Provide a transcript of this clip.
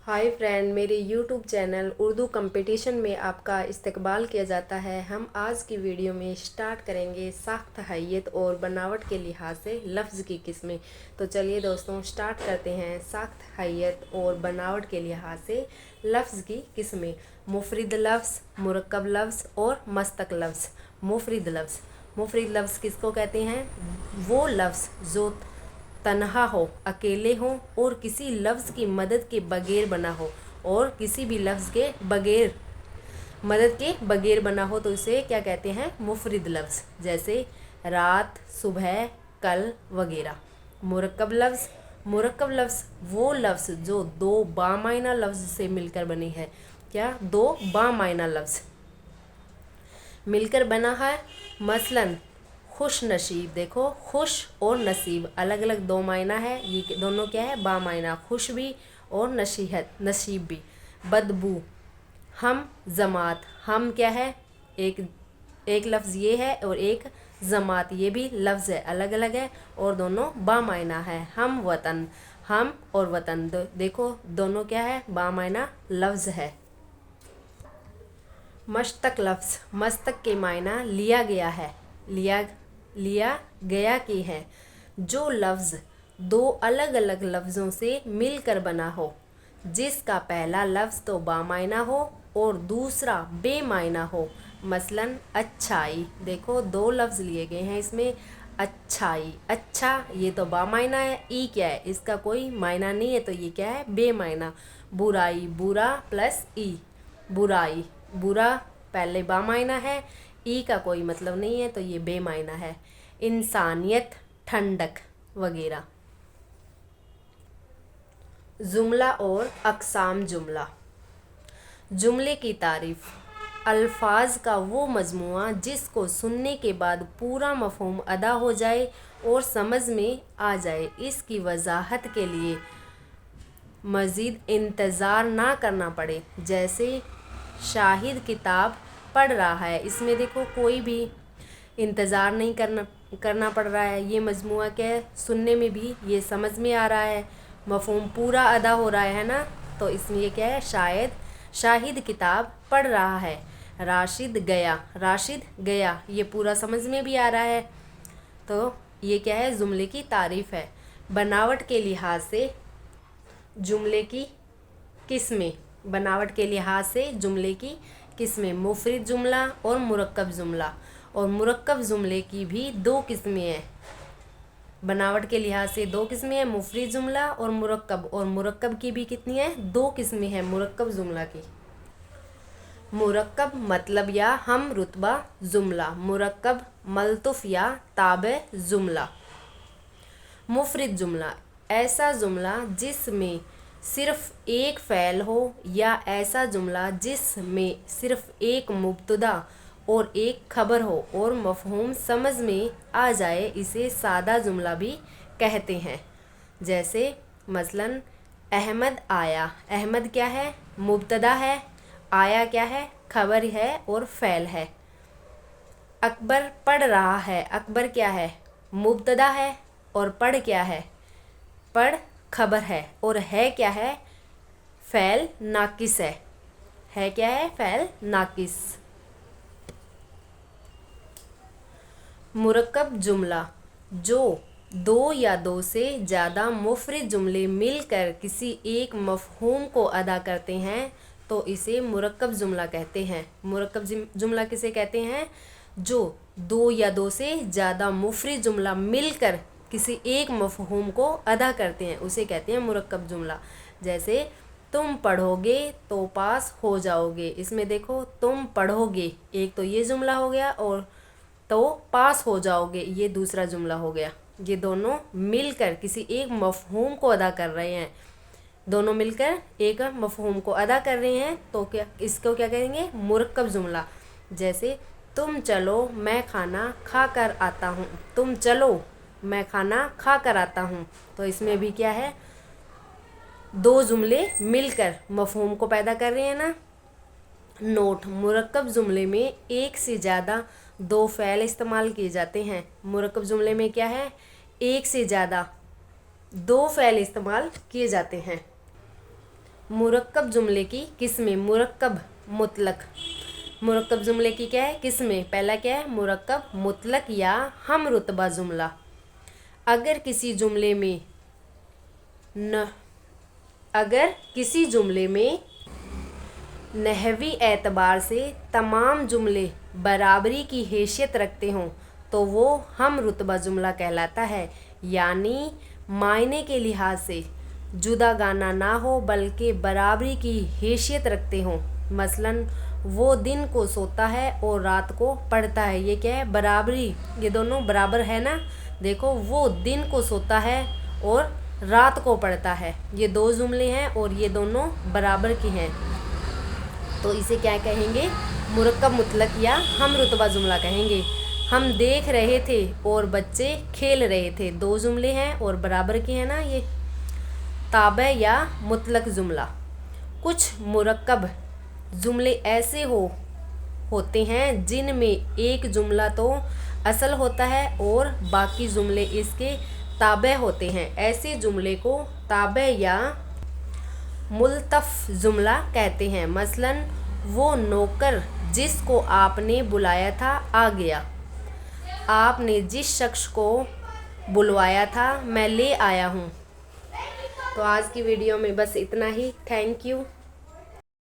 Hi friend, मेरे YouTube channel Urdu competition में आपका इस्तकबाल किया जाता है। हम आज की वीडियो में स्टार्ट करेंगे साख्त, हैयत और बनावट के लिहाज से लफ्ज़ की किस्में। तो चलिए दोस्तों स्टार्ट करते हैं। साख्त, हैयत और बनावट के लिहाज से लफ्ज़ की किस्में। मुफरिद लफ्ज़, मुरक्कब लफ्ज़ और मस्तक लफ्ज़। मुफरिद लफ्ज़ किसको कहते हैं? वो लफ्ज़ जो तन्हा हो, अकेले हो और किसी लफ्ज़ की मदद के बगैर बना हो, और किसी भी लफ्ज़ के बगैर मदद के बगैर बना हो तो इसे क्या कहते हैं? मुफरिद लफ्ज़। जैसे रात, सुबह, कल वगैरह। मुरक्कब लफ्ज़ वो लफ्ज़ जो दो बामायना लफ्ज़ से मिलकर बनी है। क्या? दो बामायना लफ्ज़ मिलकर बना है। मसलन खुश नसीब। देखो, खुश और नसीब अलग अलग दो मायना है। ये दोनों क्या है? बामायना, खुश भी और नसीब भी। बदबू, हम जमात। हम क्या है? एक लफ्ज़ ये है और एक जमात ये भी लफ्ज़ है, अलग अलग है और दोनों बामायना है। हम वतन, हम और वतन देखो दोनों क्या है? बामायना लफ्ज़ है। मस्तक लफ्ज़, मस्तक के मायना लिया गया है, लिया गया की है। जो लफ्ज़ दो अलग अलग लफ्ज़ों से मिलकर बना हो, जिसका पहला लफ्ज़ तो बामायना हो और दूसरा बेमायना हो। मसलन अच्छाई। देखो दो लफ्ज़ लिए गए हैं इसमें। अच्छाई, अच्छा ये तो बामायना है। ई क्या है? इसका कोई मायना नहीं है तो ये क्या है? बेमायना। बुराई, बुरा प्लस ई, बुराई। बुरा पहले बामायना है, ई का कोई मतलब नहीं है तो ये बेमायना है। इंसानियत, ठंडक वगैरह। जुमला और अक़साम जुमला। जुमले की तारीफ़, अल्फाज का वो मजमुआ जिसको सुनने के बाद पूरा मफ़हूम अदा हो जाए और समझ में आ जाए। इसकी वजाहत के लिए मज़ीद इंतज़ार ना करना पड़े। जैसे शाहिद किताब पढ़ रहा है, इसमें देखो कोई भी इंतज़ार नहीं करना पड़ रहा है। ये मजमुआ क्या है? सुनने में भी ये समझ में आ रहा है, मफ़हूम पूरा अदा हो रहा है ना। तो इसमें ये क्या है? शाहिद किताब पढ़ रहा है। राशिद गया ये पूरा समझ में भी आ रहा है। तो ये क्या है? जुमले की तारीफ़ है। बनावट के लिहाज से जुमले की किस्में। बनावट के लिहाज से जुमले की किस्में, मुफरिद जुमला और मुरक्कब जुमला। और मुरक्कब जुमले की भी दो किस्में हैं। बनावट के लिहाज से दो किस्में हैं, मुफरिद जुमला और मुरक्कब की भी कितनी है? दो किस्में हैं मुरक्कब जुमला की। मुरक्कब मतलब या हम रुतबा जुमला, मुरक्कब मल्तुफ या ताबे जुमला। मुफरिद जुमला ऐसा जुमला जिसमें सिर्फ एक फ़ैल हो, या ऐसा जुमला जिसमें सिर्फ एक मुब्तदा और एक खबर हो और मफ़हूम समझ में आ जाए, इसे सादा जुमला भी कहते हैं। जैसे मसलन अहमद आया। अहमद क्या है? मुब्तदा है। आया क्या है? खबर है और फ़ैल है। अकबर पढ़ रहा है। अकबर क्या है? मुब्तदा है और पढ़ क्या है? पढ़ खबर है और है क्या है? फ़ैल नाकिस है क्या है? फ़ैल नाकिस। मुरक्कब जुमला जो दो या दो से ज़्यादा मुफरिद जुमले मिलकर किसी एक मफ़हूम को अदा करते हैं तो इसे मुरक्कब जुमला कहते हैं। मुरक्कब जुमला किसे कहते हैं? जो दो या दो से ज़्यादा मुफरिद जुमला मिलकर किसी एक मफ़हूम को अदा करते हैं, उसे कहते हैं मुरक्कब जुमला। जैसे तुम पढ़ोगे तो पास हो जाओगे। इसमें देखो तुम पढ़ोगे एक तो ये जुमला हो गया, और तो पास हो जाओगे ये दूसरा जुमला हो गया। ये दोनों मिलकर किसी एक मफ़हूम को अदा कर रहे हैं। दोनों मिलकर एक मफ़हूम को अदा कर रहे हैं तो क्या इसको क्या कहेंगे? मुरक्कब जुमला। जैसे तुम चलो मैं खाना खा कर आता हूँ। तुम चलो मैं खाना खा कर आता हूँ। तो इसमें भी क्या है? दो जुमले मिलकर मफ़हूम को पैदा कर रहे हैं ना। नोट, मुरक्कब जुमले में एक से ज़्यादा दो फ़ैल इस्तेमाल किए जाते हैं। मुरक्कब जुमले में क्या है? एक से ज़्यादा दो फ़ैल इस्तेमाल किए जाते हैं। मुरक्कब जुमले की किस्में। मुरक्कब मुतलक, मुरक्कब जुमले की क्या है किस्में। पहला क्या है मुरक्कब मुतलक या हम रुतबा जुमला। अगर किसी जुमले में नहवी एतबार से तमाम जुमले बराबरी की हैसियत रखते हों तो वो हम रुतबा जुमला कहलाता है। यानी मायने के लिहाज से जुदागाना ना हो बल्कि बराबरी की हैसियत रखते हों। मसलन वो दिन को सोता है और रात को पढ़ता है। ये क्या है बराबरी, ये दोनों बराबर है ना। देखो वो दिन को सोता है और रात को पढ़ता है, ये दो जुमले हैं और ये दोनों बराबर के हैं, तो इसे क्या कहेंगे मुरक्कब मुतलक या हम रुतबा जुमला कहेंगे। हम देख रहे थे और बच्चे खेल रहे थे, दो जुमले हैं और बराबर के हैं ना ये। ताबे या मुतलक जुमला। कुछ मुरक्कब जुमले ऐसे होते हैं जिनमें एक जुमला तो असल होता है और बाकी जुमले इसके ताबे होते हैं। ऐसे जुमले को ताबे या मुल्तफ जुमला कहते हैं। मसलन वो नौकर जिसको आपने बुलाया था आ गया। आपने जिस शख्स को बुलवाया था मैं ले आया हूँ। तो आज की वीडियो में बस इतना ही। Thank you.